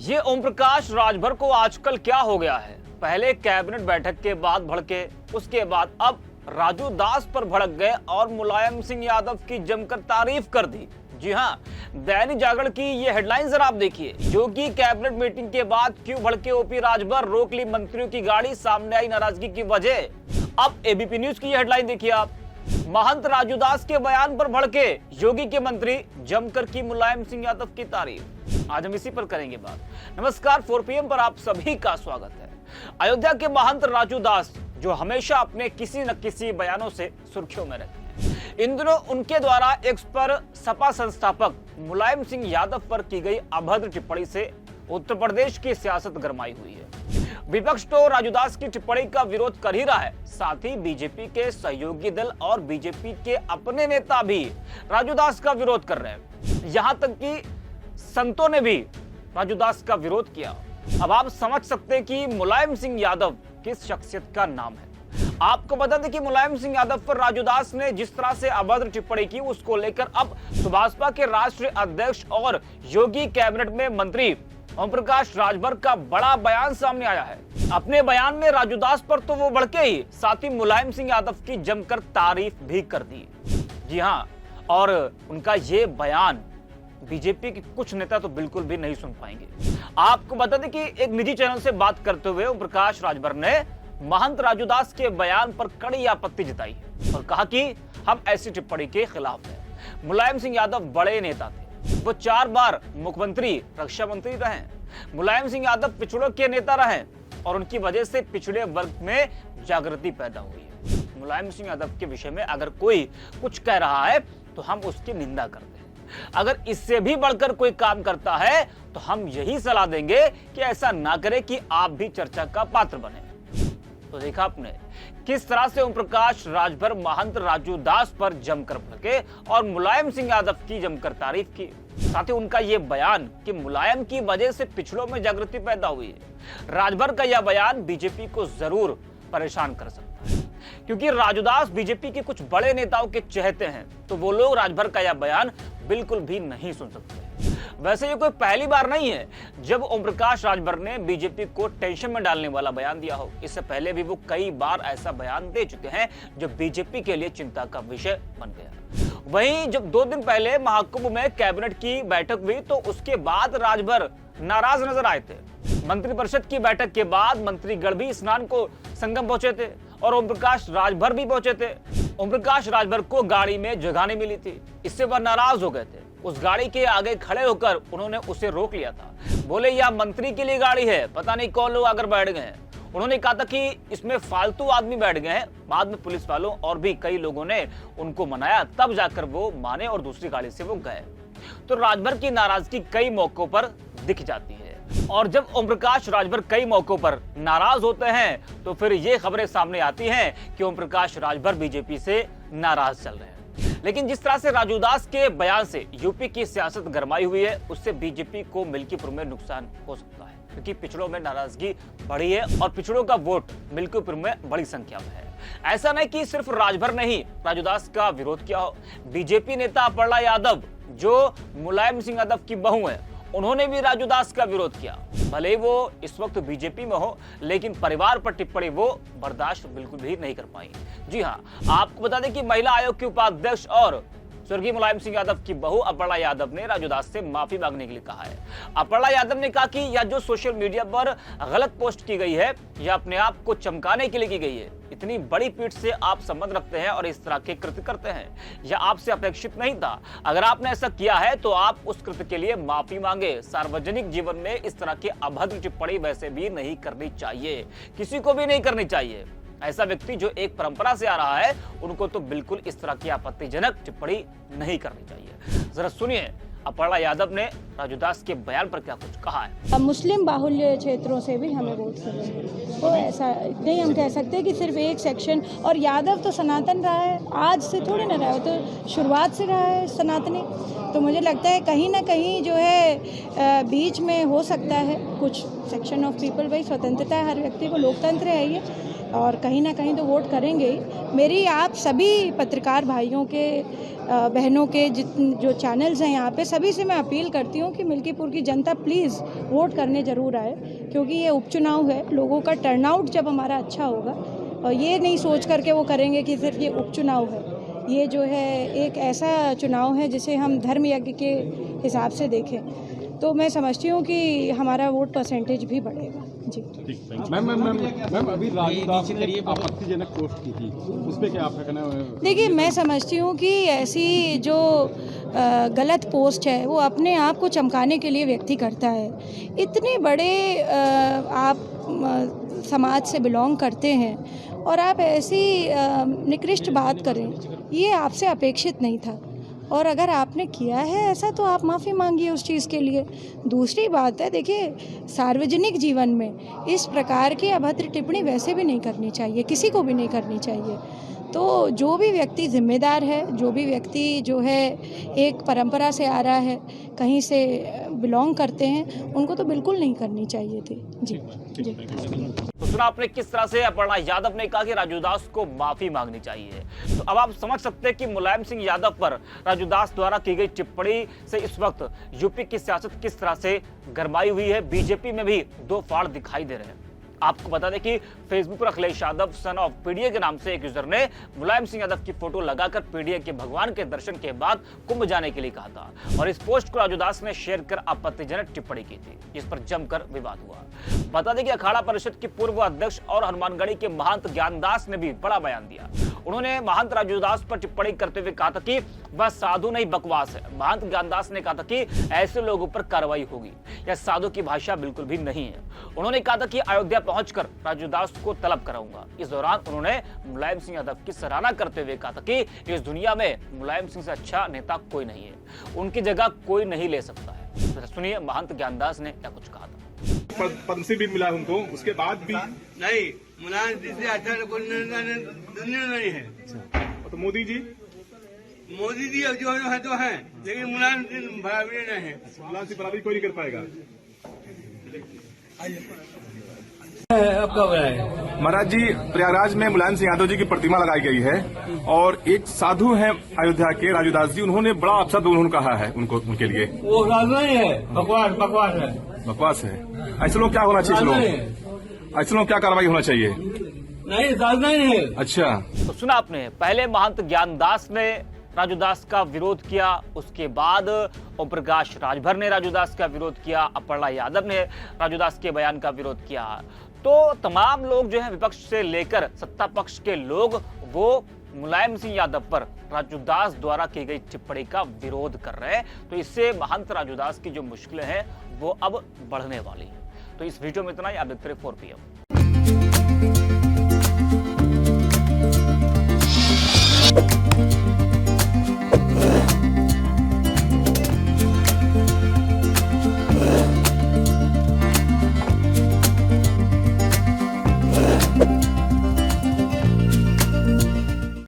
ये ओम प्रकाश राजभर को आजकल क्या हो गया है? पहले कैबिनेट बैठक के बाद भड़के, उसके बाद अब राजू दास पर भड़क गए और मुलायम सिंह यादव की जमकर तारीफ कर दी। जी हां, दैनिक जागरण की ये हेडलाइन जरा आप देखिए। योगी कैबिनेट मीटिंग के बाद क्यों भड़के ओपी राजभर, रोक ली मंत्रियों की गाड़ी, सामने आई नाराजगी की वजह। अब एबीपी न्यूज की ये हेडलाइन देखिए आप। महंत राजू दास के बयान पर भड़के योगी के मंत्री, जमकर की मुलायम सिंह यादव की तारीफ। आज हम इसी पर करेंगे बात। नमस्कार, 4 PM पर आप सभी का स्वागत है। अयोध्या के महंत राजू दास, जो हमेशा अपने किसी न किसी बयानों से सुर्खियों में रहते हैं, इन दिनों उनके द्वारा एक्स पर सपा संस्थापक मुलायम सिंह यादव पर की गई अभद्र टिप्पणी से उत्तर प्रदेश की सियासत गरमाई हुई है। विपक्ष तो राजू दास की टिप्पणी का विरोध कर ही रहा है, साथ ही बीजेपी के सहयोगी दल और बीजेपी के अपने नेता भी राजू दास का विरोध कर रहे हैं। यहां तक कि संतों ने भी राजू दास का विरोध किया। अब आप समझ सकते हैं कि मुलायम सिंह यादव किस शख्सियत का नाम है। आपको बता दें कि मुलायम सिंह यादव पर राजू दास ने जिस तरह से अभद्र टिप्पणी की, उसको लेकर अब भाजपा के राष्ट्रीय अध्यक्ष और योगी कैबिनेट में मंत्री ओम प्रकाश राजभर का बड़ा बयान सामने आया है। अपने बयान में राजू दास पर तो वो भड़के ही, साथ ही मुलायम सिंह यादव की जमकर तारीफ भी कर दी। जी हां, और उनका ये बयान बीजेपी के कुछ नेता तो बिल्कुल भी नहीं सुन पाएंगे। आपको बता दें कि एक निजी चैनल से बात करते हुए ओम प्रकाश राजभर ने महंत राजू दास के बयान पर कड़ी आपत्ति जताई और कहा कि हम ऐसी टिप्पणी के खिलाफ हैं। मुलायम सिंह यादव बड़े नेता थे, वो 4 बार मुख्यमंत्री, रक्षा मंत्री रहे। मुलायम सिंह यादव पिछड़ों के नेता रहे और उनकी वजह से पिछड़े वर्ग में जागृति पैदा हुई है। मुलायम सिंह यादव के विषय में अगर कोई कुछ कह रहा है तो हम उसकी निंदा करते हैं। अगर इससे भी बढ़कर कोई काम करता है तो हम यही सलाह देंगे कि ऐसा ना करें कि आप भी चर्चा का पात्र बने। तो देखा आपने किस तरह से ओम प्रकाश राजभर महंत राजू दास पर जमकर भड़के और मुलायम सिंह यादव की जमकर तारीफ की। साथ ही उनका यह बयान कि मुलायम की वजह से पिछड़ों में जागृति पैदा हुई है। राजभर का यह बयान बीजेपी को जरूर परेशान कर सकता है, क्योंकि राजू दास बीजेपी के कुछ बड़े नेताओं के चहेते हैं, तो वो लोग राजभर का यह बयान बिल्कुल भी नहीं सुन सकते। वैसे ये कोई पहली बार नहीं है जब ओम प्रकाश राजभर ने बीजेपी को टेंशन में डालने वाला बयान दिया हो। इससे पहले भी वो कई बार ऐसा बयान दे चुके हैं जो बीजेपी के लिए चिंता का विषय बन गया। वहीं जब 2 दिन पहले महाकुंभ में कैबिनेट की बैठक हुई तो उसके बाद राजभर नाराज नजर आए थे। मंत्रिपरिषद की बैठक के बाद मंत्रीगण भी स्नान को संगम पहुंचे थे और ओम प्रकाश राजभर भी पहुंचे थे। ओम प्रकाश राजभर को गाड़ी में जगह नहीं मिली थी, इससे वह नाराज हो गए थे। उस गाड़ी के आगे खड़े होकर उन्होंने उसे रोक लिया था। बोले यह मंत्री के लिए गाड़ी है, पता नहीं कौन लोग आकर बैठ गए हैं। उन्होंने कहा था कि इसमें फालतू आदमी बैठ गए हैं। बाद में पुलिस वालों और भी कई लोगों ने उनको मनाया, तब जाकर वो माने और दूसरी गाड़ी से वो गए। तो राजभर की नाराजगी कई मौकों पर दिख जाती है, और जब ओम प्रकाश राजभर कई मौकों पर नाराज होते हैं तो फिर ये खबरें सामने आती हैं कि ओम प्रकाश राजभर बीजेपी से नाराज चल रहे हैं। लेकिन जिस तरह से राजू दास के बयान से यूपी की सियासत गरमाई हुई है, उससे बीजेपी को मिल्कीपुर में नुकसान हो सकता है, क्योंकि पिछड़ों में नाराजगी बढ़ी है और पिछड़ों का वोट मिल्कीपुर में बड़ी संख्या में है। ऐसा नहीं कि सिर्फ राजभर ने ही राजू दास का विरोध किया हो। बीजेपी नेता अपर्णा यादव, जो मुलायम सिंह यादव की बहू है, उन्होंने भी राजू दास का विरोध किया। भले ही वो इस वक्त बीजेपी में हो, लेकिन परिवार पर टिप्पणी वो बर्दाश्त बिल्कुल भी नहीं कर पाई। जी हां, आपको बता दें कि महिला आयोग की उपाध्यक्ष और स्वर्गीय मुलायम सिंह यादव की बहू अपर्णा यादव ने राजू दास से माफी मांगने के लिए कहा है। अपर्णा यादव ने कहा कि यह जो सोशल मीडिया पर गलत पोस्ट की गई है, यह अपने आप को चमकाने के लिए की गई है। इतनी बड़ी पीठ से आप संबंध रखते हैं और इस तरह के कृत्य करते हैं, यह आपसे अपेक्षित नहीं था। अगर आपने ऐसा किया है तो आप उस कृत्य के लिए माफी मांगे। सार्वजनिक जीवन में इस तरह की अभद्र टिप्पणी वैसे भी नहीं करनी चाहिए, किसी को भी नहीं करनी चाहिए। ऐसा व्यक्ति जो एक परंपरा से आ रहा है, उनको तो बिल्कुल इस तरह की आपत्तिजनक टिप्पणी नहीं करनी चाहिए। जरा सुनिए अपर्णा यादव ने राजू दास के बयान पर क्या कुछ कहा है। मुस्लिम बाहुल्य क्षेत्रों से भी हमें वोट करें, तो ऐसा नहीं हम कह सकते कि सिर्फ एक सेक्शन। और यादव तो सनातन रहा है, आज से थोड़ी ना रहा है, तो शुरुआत से रहा है सनातनी। तो मुझे लगता है कहीं ना कहीं जो है बीच में हो सकता है कुछ सेक्शन ऑफ पीपल। भाई स्वतंत्रता है हर व्यक्ति को, लोकतंत्र है ये, और कहीं ना कहीं तो वोट करेंगे ही। मेरी आप सभी पत्रकार भाइयों के बहनों के जो चैनल्स हैं यहाँ पे, सभी से मैं अपील करती हूँ कि मिल्कीपुर की जनता प्लीज़ वोट करने ज़रूर आए, क्योंकि ये उपचुनाव है। लोगों का टर्नआउट जब हमारा अच्छा होगा, और ये नहीं सोच करके वो करेंगे कि सिर्फ ये उपचुनाव है, ये जो है एक ऐसा चुनाव है जिसे हम धर्म यज्ञ के हिसाब से देखें, तो मैं समझती हूँ कि हमारा वोट परसेंटेज भी बढ़ेगा। जी मैम अभी राजू दास ने एक आपत्तिजनक पोस्ट की थी, उस पर क्या आपका कहना है? देखिए, मैं समझती हूँ कि ऐसी जो गलत पोस्ट है वो अपने आप को चमकाने के लिए व्यक्ति करता है। इतने बड़े आप समाज से बिलोंग करते हैं और आप ऐसी निकृष्ट बात करें, ये आपसे अपेक्षित नहीं था, और अगर आपने किया है ऐसा तो आप माफ़ी मांगिए उस चीज़ के लिए। दूसरी बात है, देखिए, सार्वजनिक जीवन में इस प्रकार की अभद्र टिप्पणी वैसे भी नहीं करनी चाहिए, किसी को भी नहीं करनी चाहिए। तो जो भी व्यक्ति जिम्मेदार है, जो भी व्यक्ति जो है एक परंपरा से आ रहा है, कहीं से बिलोंग करते हैं, उनको तो बिल्कुल नहीं करनी चाहिए थी। जी जी। तो सुना आपने किस तरह से अपर्णा यादव ने कहा कि राजू दास को माफी मांगनी चाहिए। तो अब आप समझ सकते हैं कि मुलायम सिंह यादव पर राजू दास द्वारा की गई टिप्पणी से इस वक्त यूपी की सियासत किस तरह से गरमाई हुई है। बीजेपी में भी दो फाड़ दिखाई दे रहे हैं। आपको बता दें कि फेसबुक पर Akhilesh Yadav son of PDA के नाम से एक यूजर ने मुलायम सिंह यादव की फोटो लगाकर पीडीए के भगवान के दर्शन के बाद कुंभ जाने के लिए कहा था, और इस पोस्ट को राजू दास ने शेयर कर आपत्तिजनक टिप्पणी की थी, जिस पर जमकर विवाद हुआ। बता दें कि अखाड़ा परिषद के पूर्व अध्यक्ष और हनुमानगढ़ी के महंत ज्ञानदास ने भी बड़ा बयान दिया। उन्होंने महंत राजू दास पर टिप्पणी करते हुए कहा था कि वह साधु नहीं बकवास है। महंत ज्ञानदास ने कहा था कि ऐसे लोगों पर कार्रवाई होगी, यह साधु की भाषा बिल्कुल भी नहीं है। उन्होंने कहा था कि अयोध्या पहुंचकर राजू दास को तलब कराऊंगा। इस दौरान उन्होंने मुलायम सिंह यादव की सराहना करते हुए कहा था कि इस दुनिया में मुलायम सिंह से अच्छा नेता कोई नहीं है, उनकी जगह कोई नहीं ले सकता है। तो सुनिए महंत ज्ञानदास ने क्या कुछ कहा था। पद्मश्री भी मिला उनको, उसके बाद भी नहीं, मुलायम सिंह से अच्छा कोई दुनिया नहीं है। तो मोदी जी जो है तो है, लेकिन मुलायम सिंह बराबरी नहीं है। मुलायम सिंह बराबरी कोई नहीं कर पाएगा। महाराज जी, प्रयागराज में मुलायम सिंह यादव जी की प्रतिमा लगाई गई है, और एक साधु हैं अयोध्या के राजू दास जी, उन्होंने बड़ा अपशब्द उन्होंने कहा है उनको, उनके लिए वो साधु नहीं है, बकवास है। बकवास है। ऐसे लोग क्या होना चाहिए? ऐसे लोग क्या कार्रवाई होना चाहिए? नहीं, साधु नहीं है। अच्छा, तो सुना आपने, पहले महंत ज्ञानदास ने राजू दास का विरोध किया, उसके बाद ओम प्रकाश राजभर ने राजू दास का विरोध किया, अपर्णा यादव ने राजू दास के बयान का विरोध किया। तो तमाम लोग जो है विपक्ष से लेकर सत्ता पक्ष के लोग, वो मुलायम सिंह यादव पर राजू दास द्वारा की गई टिप्पणी का विरोध कर रहे हैं। तो इससे महंत राजू दास की जो मुश्किलें हैं वो अब बढ़ने वाली है। तो इस वीडियो में इतना ही। आप देखते रहिए 4PM।